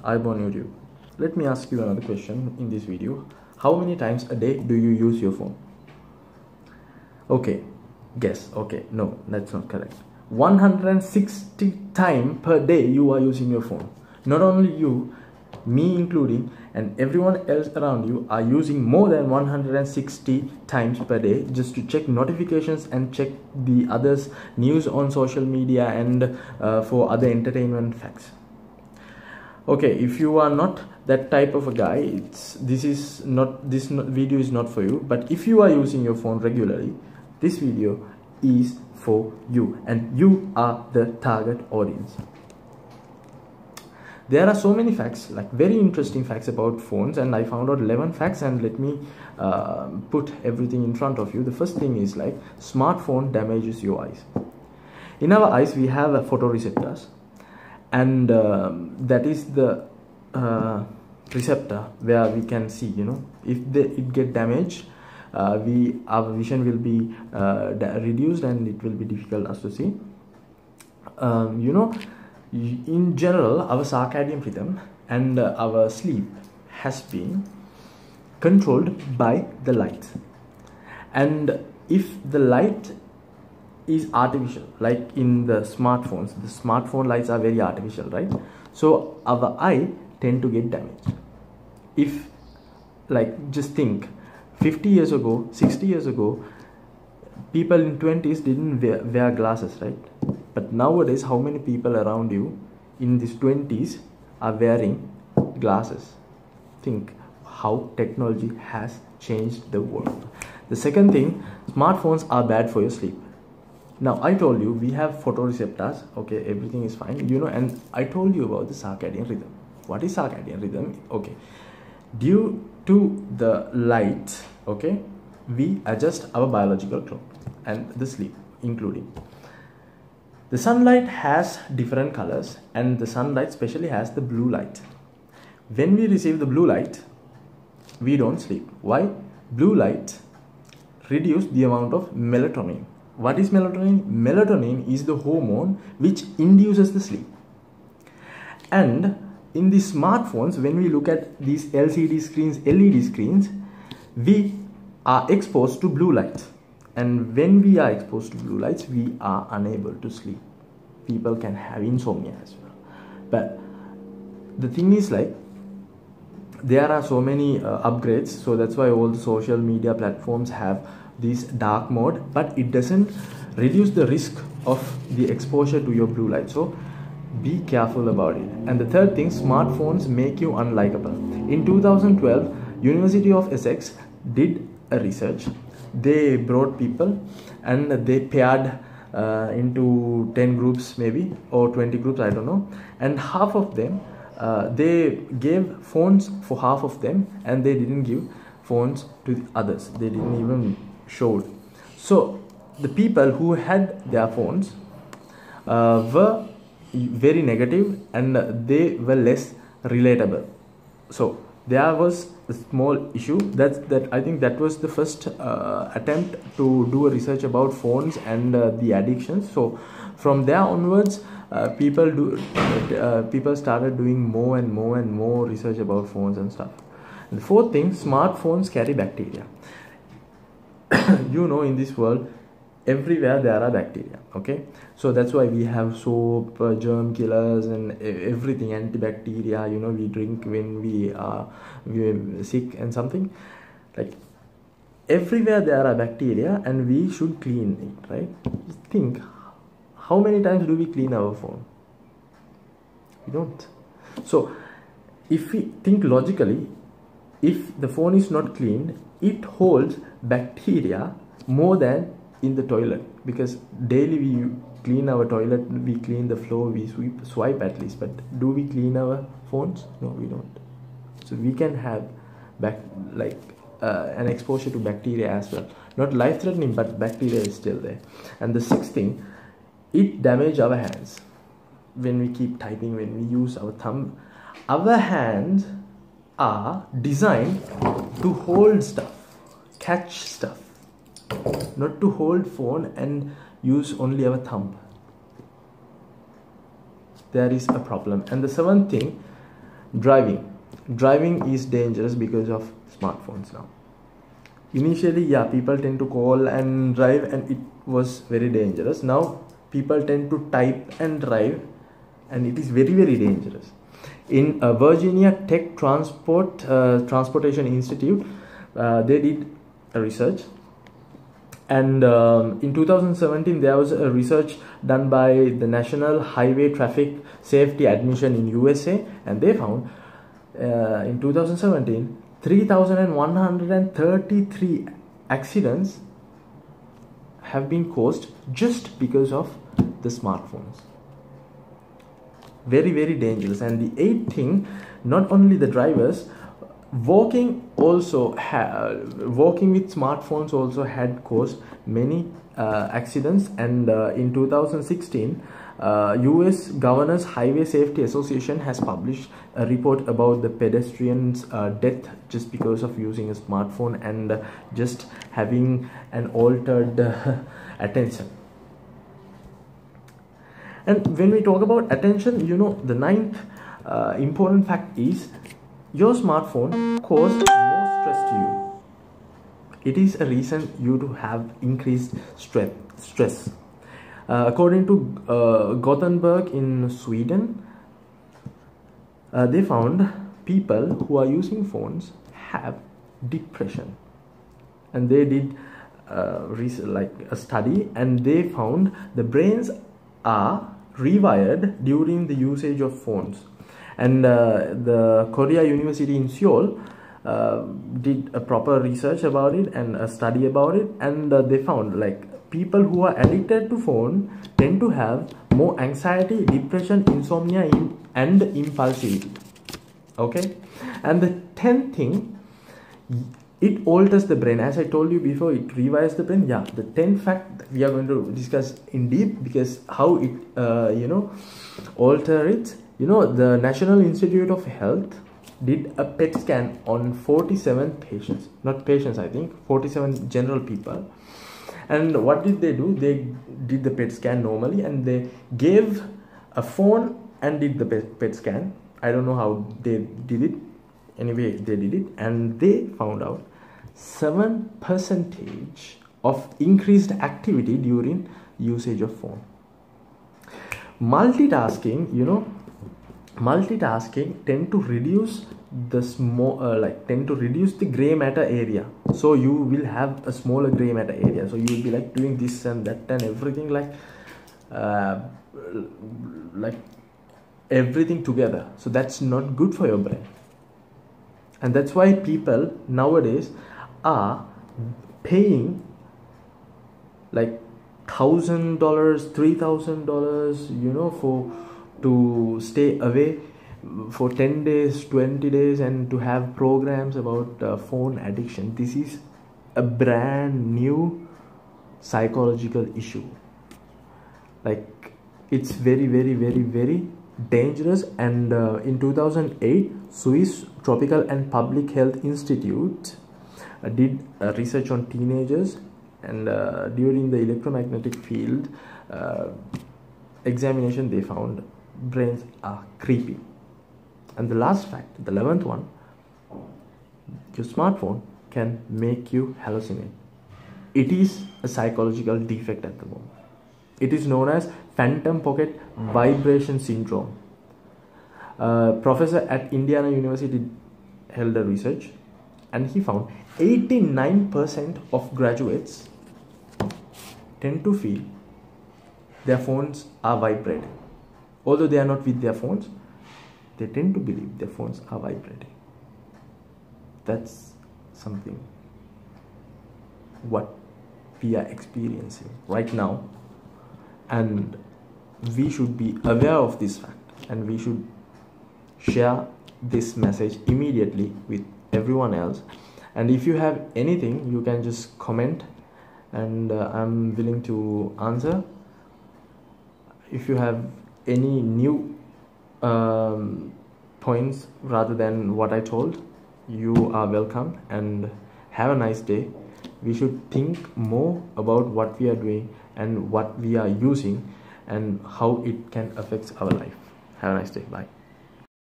I'm on YouTube. Let me ask you another question in this video. How many times a day do you use your phone? Okay, guess. Okay, no, that's not correct. 160 times per day you are using your phone. Not only you, me including, and everyone else around you are using more than 160 times per day just to check notifications and check the others news on social media and for other entertainment facts. Okay, if you are not that type of a guy, this video is not for you. But if you are using your phone regularly, this video is for you, and you are the target audience. There are so many facts, like very interesting facts about phones, and I found out 11 facts, and let me put everything in front of you. The first thing is like smartphone damages your eyes. In our eyes we have photoreceptors, and that is the receptor where we can see, if it get damaged, our vision will be reduced and it will be difficult us to see. In general, our circadian rhythm and our sleep has been controlled by the light, and if the light is artificial, like in the smartphones, the smartphone lights are very artificial, right? So our eye tend to get damaged. If, like, just think, 50 years ago, 60 years ago, people in 20s didn't wear glasses, right? But nowadays, how many people around you in these 20s are wearing glasses? Think how technology has changed the world. The second thing, smartphones are bad for your sleep. Now, I told you we have photoreceptors, okay, everything is fine, and I told you about the circadian rhythm. What is circadian rhythm? Okay, due to the light, okay, we adjust our biological clock and the sleep including. The sunlight has different colors, and the sunlight especially has the blue light. When we receive the blue light, we don't sleep. Why? Blue light reduces the amount of melatonin. What is melatonin? Melatonin is the hormone which induces the sleep. And in the smartphones, when we look at these LCD screens, LED screens, we are exposed to blue light. And when we are exposed to blue lights, we are unable to sleep. People can have insomnia as well. But the thing is, like, there are so many upgrades, so that's why all the social media platforms have this dark mode, but it doesn't reduce the risk of the exposure to your blue light. So be careful about it. And the third thing, smartphones make you unlikable. In 2012, University of Essex did a research. They brought people and they paired into 10 groups maybe, or 20 groups, I don't know, and half of them they gave phones for half of them, and they didn't give phones to the others. They didn't even show it. So the people who had their phones were very negative, and they were less relatable. So there was a small issue. That I think that was the first attempt to do a research about phones and the addictions. So from there onwards, people started doing more and more research about phones and stuff. And the fourth thing, smartphones carry bacteria. In this world, everywhere there are bacteria, okay? So that's why we have soap, germ killers, and everything, antibacteria, we drink when we are sick and something. Like, everywhere there are bacteria, and we should clean it, right? Just think, how many times do we clean our phone? We don't. So if we think logically, if the phone is not cleaned, it holds bacteria more than in the toilet, because daily we clean our toilet, we clean the floor, we swipe at least, but do we clean our phones? No, we don't. So we can have an exposure to bacteria as well. Not life-threatening, but bacteria is still there. And the sixth thing, it damages our hands. When we keep typing, when we use our thumb, our hands are designed to hold stuff, catch stuff, not to hold phone and use only our thumb. There is a problem. And the seventh thing, Driving is dangerous because of smartphones now. Initially, yeah, people tend to call and drive, and it was very dangerous. Now people tend to type and drive, and it is very, very dangerous. In Virginia Tech Transportation Institute, they did a research, and in 2017 there was a research done by the National Highway Traffic Safety Administration in USA, and they found in 2017 3,133 accidents have been caused just because of the smartphones. Very, very dangerous. And the eighth thing, not only the drivers, walking with smartphones also had caused many accidents. And in 2016, US Governors Highway Safety Association has published a report about the pedestrians' death just because of using a smartphone and just having an altered attention. And when we talk about attention, the ninth important fact is your smartphone causes more stress to you. It is a reason you to have increased stress. According to Gothenburg in Sweden, they found people who are using phones have depression, and they did a study, and they found the brains are rewired during the usage of phones. And the Korea University in Seoul did a proper research about it and a study about it, and they found people who are addicted to phone tend to have more anxiety, depression, insomnia, and impulsivity. Okay, and the 10th thing, it alters the brain. As I told you before, it rewires the brain. Yeah, the 10th fact that we are going to discuss in deep, because how it alter it. The National Institute of Health did a PET scan on 47 patients, not patients, I think 47 general people. And what did they do? They did the PET scan normally, and they gave a phone and did the PET scan. I don't know how they did it. Anyway, they did it, and they found out 7% of increased activity during usage of phone. Multitasking tend to reduce the the gray matter area. So you will have a smaller gray matter area. So you will be doing this and that and everything everything together. So that's not good for your brain. And that's why people nowadays are paying $1,000, $3,000, to stay away for 10 days, 20 days, and to have programs about phone addiction. This is a brand new psychological issue. It's very, very, very, very dangerous. And in 2008, Swiss Tropical and Public Health Institute did research on teenagers, and during the electromagnetic field examination, they found brains are creepy. And the last fact, the 11th one, your smartphone can make you hallucinate. It is a psychological defect at the moment. It is known as phantom pocket vibration syndrome. Professor at Indiana University held a research, and he found 89% of graduates tend to feel their phones are vibrating. Although they are not with their phones, they tend to believe their phones are vibrating. That's something what we are experiencing right now, and we should be aware of this fact, and we should share this message immediately with everyone else. And if you have anything, you can just comment, and I'm willing to answer. If you have any new points rather than what I told, you are welcome, and have a nice day. We should think more about what we are doing and what we are using and how it can affect our life. Have a nice day. Bye.